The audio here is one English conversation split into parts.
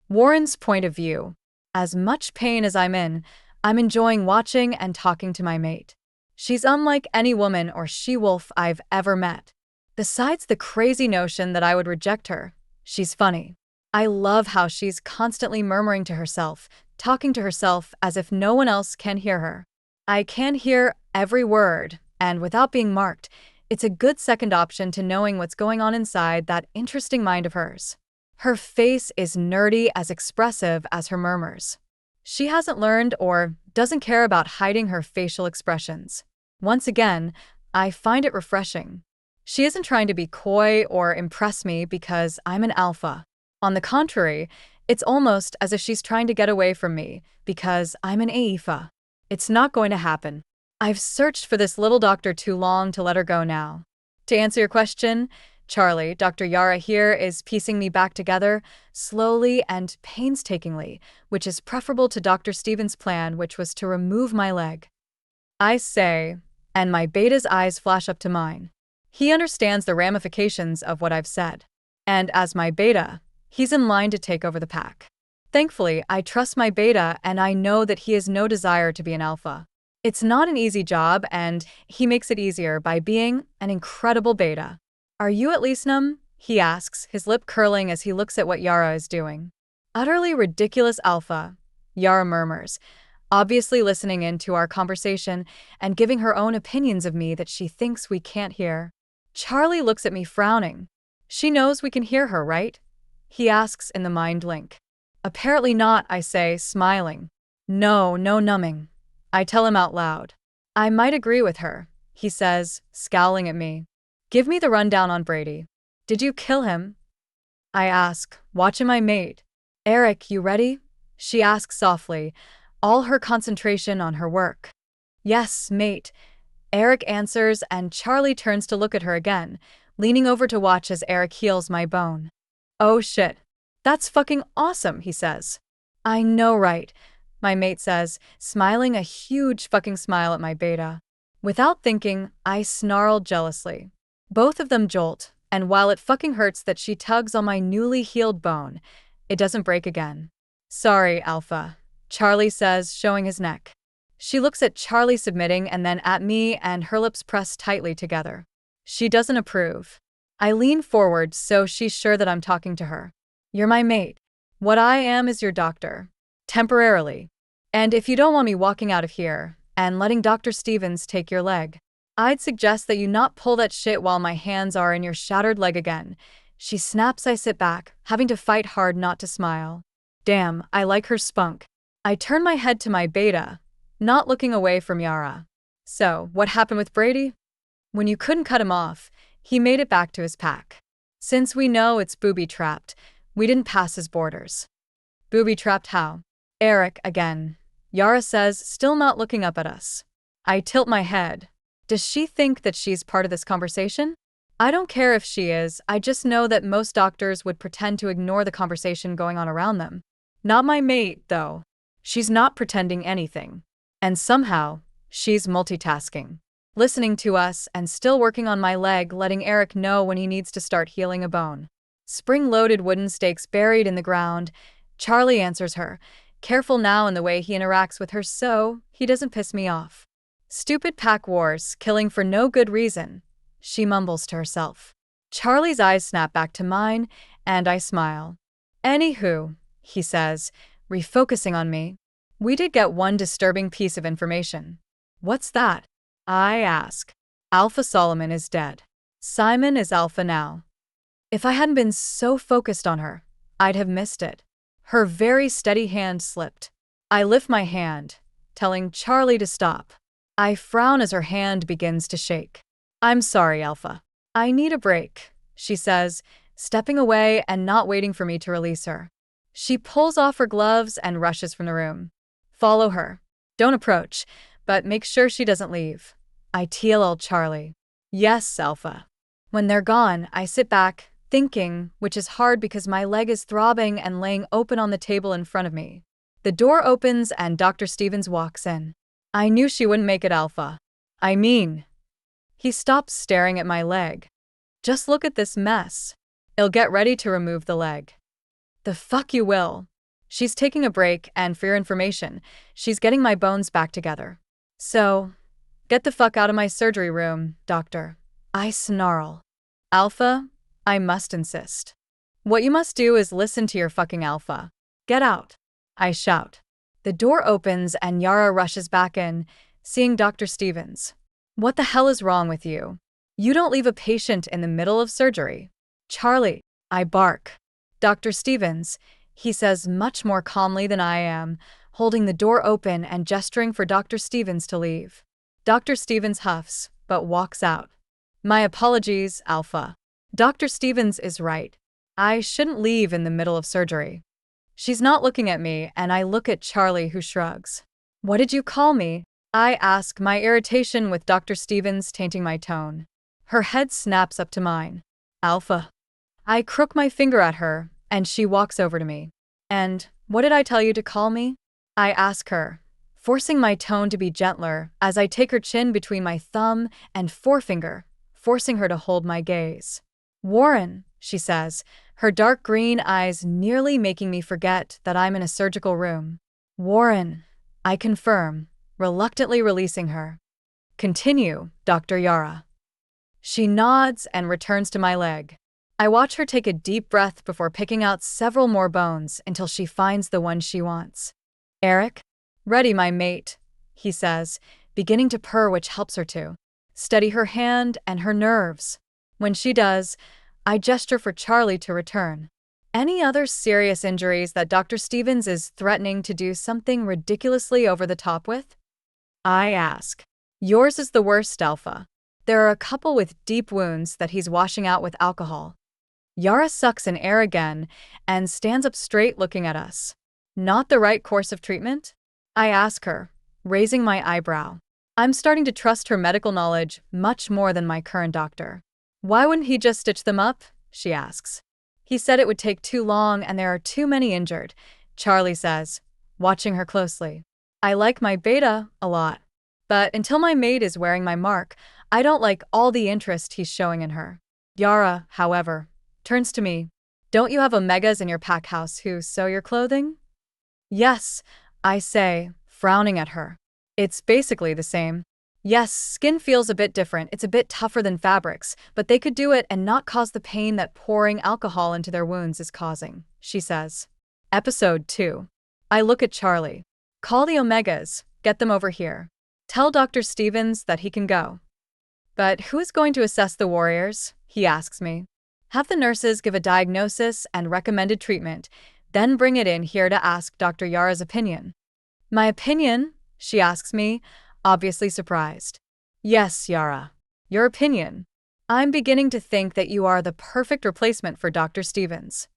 Warren's point of view. As much pain as I'm in, I'm enjoying watching and talking to my mate. She's unlike any woman or she-wolf I've ever met. Besides the crazy notion that I would reject her, she's funny. I love how she's constantly murmuring to herself, talking to herself as if no one else can hear her. I can hear every word, and without being marked, it's a good second option to knowing what's going on inside that interesting mind of hers. Her face is nerdy as expressive as her murmurs. She hasn't learned or doesn't care about hiding her facial expressions. Once again, I find it refreshing. She isn't trying to be coy or impress me because I'm an alpha. On the contrary, it's almost as if she's trying to get away from me because I'm an AIpha. It's not going to happen. I've searched for this little doctor too long to let her go now. To answer your question, Charlie, Dr. Yara here is piecing me back together, slowly and painstakingly, which is preferable to Dr. Stevens' plan, which was to remove my leg. I say, and my beta's eyes flash up to mine. He understands the ramifications of what I've said. And as my beta, he's in line to take over the pack. Thankfully, I trust my beta and I know that he has no desire to be an alpha. It's not an easy job and he makes it easier by being an incredible beta. Are you at least numb? He asks, his lip curling as he looks at what Yara is doing. Utterly ridiculous alpha, Yara murmurs, obviously listening in to our conversation and giving her own opinions of me that she thinks we can't hear. Charlie looks at me frowning. She knows we can hear her, right? He asks in the mind link. Apparently not, I say, smiling. No numbing. I tell him out loud. I might agree with her, he says, scowling at me. Give me the rundown on Brady. Did you kill him? I ask, watching my mate. Eric, you ready? She asks softly, all her concentration on her work. Yes, mate. Eric answers and Charlie turns to look at her again, leaning over to watch as Eric heals my bone. Oh shit. That's fucking awesome, he says. I know, right? My mate says, smiling a huge fucking smile at my beta. Without thinking, I snarled jealously. Both of them jolt, and while it fucking hurts that she tugs on my newly healed bone, it doesn't break again. Sorry, Alpha, Charlie says, showing his neck. She looks at Charlie submitting and then at me and her lips press tightly together. She doesn't approve. I lean forward so she's sure that I'm talking to her. You're my mate. What I am is your doctor. Temporarily. And if you don't want me walking out of here and letting Dr. Stevens take your leg, I'd suggest that you not pull that shit while my hands are in your shattered leg again. She snaps. I sit back, having to fight hard not to smile. Damn, I like her spunk. I turn my head to my beta, not looking away from Yara. So, what happened with Brady? When you couldn't cut him off, he made it back to his pack. Since we know it's booby-trapped, we didn't pass his borders. Booby-trapped how? Eric, again. Yara says, still not looking up at us. I tilt my head. Does she think that she's part of this conversation? I don't care if she is, I just know that most doctors would pretend to ignore the conversation going on around them. Not my mate, though. She's not pretending anything. And somehow, she's multitasking. Listening to us and still working on my leg, letting Eric know when he needs to start healing a bone. Spring-loaded wooden stakes buried in the ground. Charlie answers her, careful now in the way he interacts with her so he doesn't piss me off. Stupid pack wars, killing for no good reason, she mumbles to herself. Charlie's eyes snap back to mine, and I smile. Anywho, he says, refocusing on me, we did get one disturbing piece of information. What's that? I ask. Alpha Solomon is dead. Simon is Alpha now. If I hadn't been so focused on her, I'd have missed it. Her very steady hand slipped. I lift my hand, telling Charlie to stop. I frown as her hand begins to shake. I'm sorry, Alpha. I need a break, she says, stepping away and not waiting for me to release her. She pulls off her gloves and rushes from the room. Follow her. Don't approach, but make sure she doesn't leave. I TLL Charlie. Yes, Alpha. When they're gone, I sit back, thinking, which is hard because my leg is throbbing and laying open on the table in front of me. The door opens and Dr. Stevens walks in. I knew she wouldn't make it, Alpha. I mean. He stops staring at my leg. Just look at this mess. I'll get ready to remove the leg. The fuck you will. She's taking a break, and for your information, she's getting my bones back together. So, get the fuck out of my surgery room, doctor. I snarl. Alpha, I must insist. What you must do is listen to your fucking alpha. Get out. I shout. The door opens and Yara rushes back in, seeing Dr. Stevens. What the hell is wrong with you? You don't leave a patient in the middle of surgery. Charlie, I bark. Dr. Stevens, he says much more calmly than I am, holding the door open and gesturing for Dr. Stevens to leave. Dr. Stevens huffs, but walks out. My apologies, Alpha. Dr. Stevens is right. I shouldn't leave in the middle of surgery. She's not looking at me, and I look at Charlie, who shrugs. What did you call me? I ask, my irritation with Dr. Stevens tainting my tone. Her head snaps up to mine. Alpha. I crook my finger at her, and she walks over to me. And, what did I tell you to call me? I ask her, forcing my tone to be gentler as I take her chin between my thumb and forefinger, forcing her to hold my gaze. Warren, she says, her dark green eyes nearly making me forget that I'm in a surgical room. Warren, I confirm, reluctantly releasing her. Continue, Dr. Yara. She nods and returns to my leg. I watch her take a deep breath before picking out several more bones until she finds the one she wants. Eric? Ready, my mate, he says, beginning to purr, which helps her to steady her hand and her nerves. When she does, I gesture for Charlie to return. Any other serious injuries that Dr. Stevens is threatening to do something ridiculously over the top with? I ask. Yours is the worst, Alpha. There are a couple with deep wounds that he's washing out with alcohol. Yara sucks in air again and stands up straight, looking at us. Not the right course of treatment? I ask her, raising my eyebrow. I'm starting to trust her medical knowledge much more than my current doctor. Why wouldn't he just stitch them up? She asks. He said it would take too long and there are too many injured, Charlie says, watching her closely. I like my beta a lot. But until my mate is wearing my mark, I don't like all the interest he's showing in her. Yara, however, turns to me. Don't you have omegas in your pack house who sew your clothing? Yes, I say, frowning at her. It's basically the same. Yes, skin feels a bit different, it's a bit tougher than fabrics, but they could do it and not cause the pain that pouring alcohol into their wounds is causing, she says. Episode 2. I look at Charlie. Call the omegas, get them over here. Tell Dr. Stevens that he can go. But who is going to assess the warriors? He asks me. Have the nurses give a diagnosis and recommended treatment, then bring it in here to ask Dr. Yara's opinion. My opinion? She asks me, obviously surprised. Yes, Yara. Your opinion. I'm beginning to think that you are the perfect replacement for Dr. Stevens.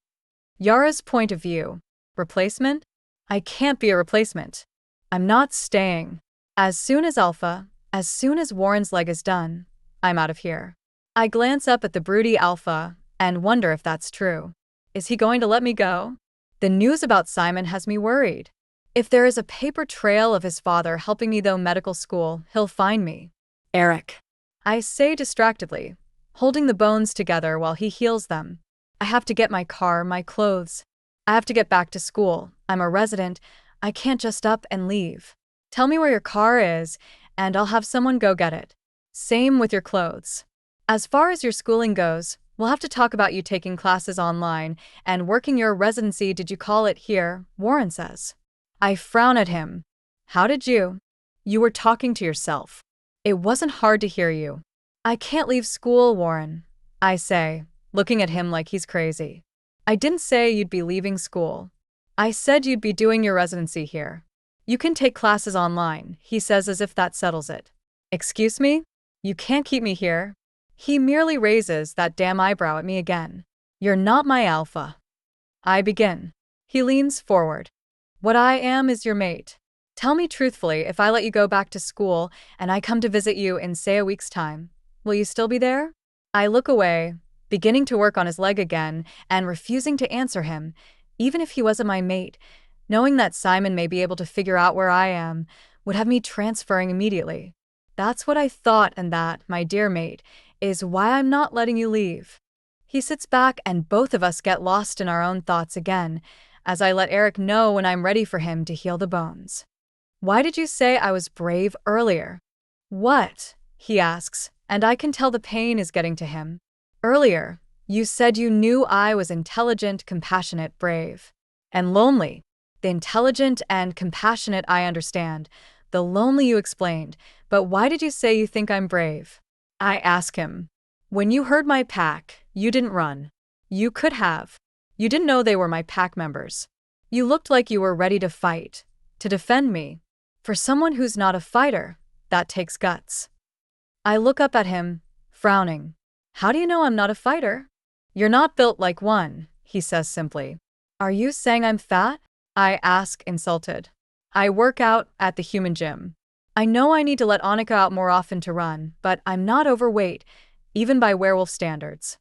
Yara's point of view. Replacement? I can't be a replacement. I'm not staying. As soon as Warren's leg is done, I'm out of here. I glance up at the broody Alpha and wonder if that's true. Is he going to let me go? The news about Simon has me worried. If there is a paper trail of his father helping me though medical school, he'll find me. Eric. I say distractedly, holding the bones together while he heals them. I have to get my car, my clothes. I have to get back to school. I'm a resident. I can't just up and leave. Tell me where your car is, and I'll have someone go get it. Same with your clothes. As far as your schooling goes, we'll have to talk about you taking classes online and working your residency, did you call it here, Warren says. I frown at him. How did you? You were talking to yourself. It wasn't hard to hear you. I can't leave school, Warren, I say, looking at him like he's crazy. I didn't say you'd be leaving school. I said you'd be doing your residency here. You can take classes online, he says as if that settles it. Excuse me? You can't keep me here. He merely raises that damn eyebrow at me again. You're not my alpha. I begin. He leans forward. What I am is your mate. Tell me truthfully, if I let you go back to school and I come to visit you in, say, a week's time, will you still be there? I look away, beginning to work on his leg again and refusing to answer him, even if he wasn't my mate, knowing that Simon may be able to figure out where I am, would have me transferring immediately. That's what I thought, and that, my dear mate, is why I'm not letting you leave. He sits back and both of us get lost in our own thoughts again, as I let Eric know when I'm ready for him to heal the bones. Why did you say I was brave earlier? What? He asks, and I can tell the pain is getting to him. Earlier, you said you knew I was intelligent, compassionate, brave, and lonely. The intelligent and compassionate I understand. The lonely you explained, but why did you say you think I'm brave? I ask him. When you heard my pack, you didn't run. You could have. You didn't know they were my pack members. You looked like you were ready to fight, to defend me. For someone who's not a fighter, that takes guts. I look up at him, frowning. How do you know I'm not a fighter? You're not built like one, he says simply. Are you saying I'm fat? I ask, insulted. I work out at the human gym. I know I need to let Annika out more often to run, but I'm not overweight, even by werewolf standards.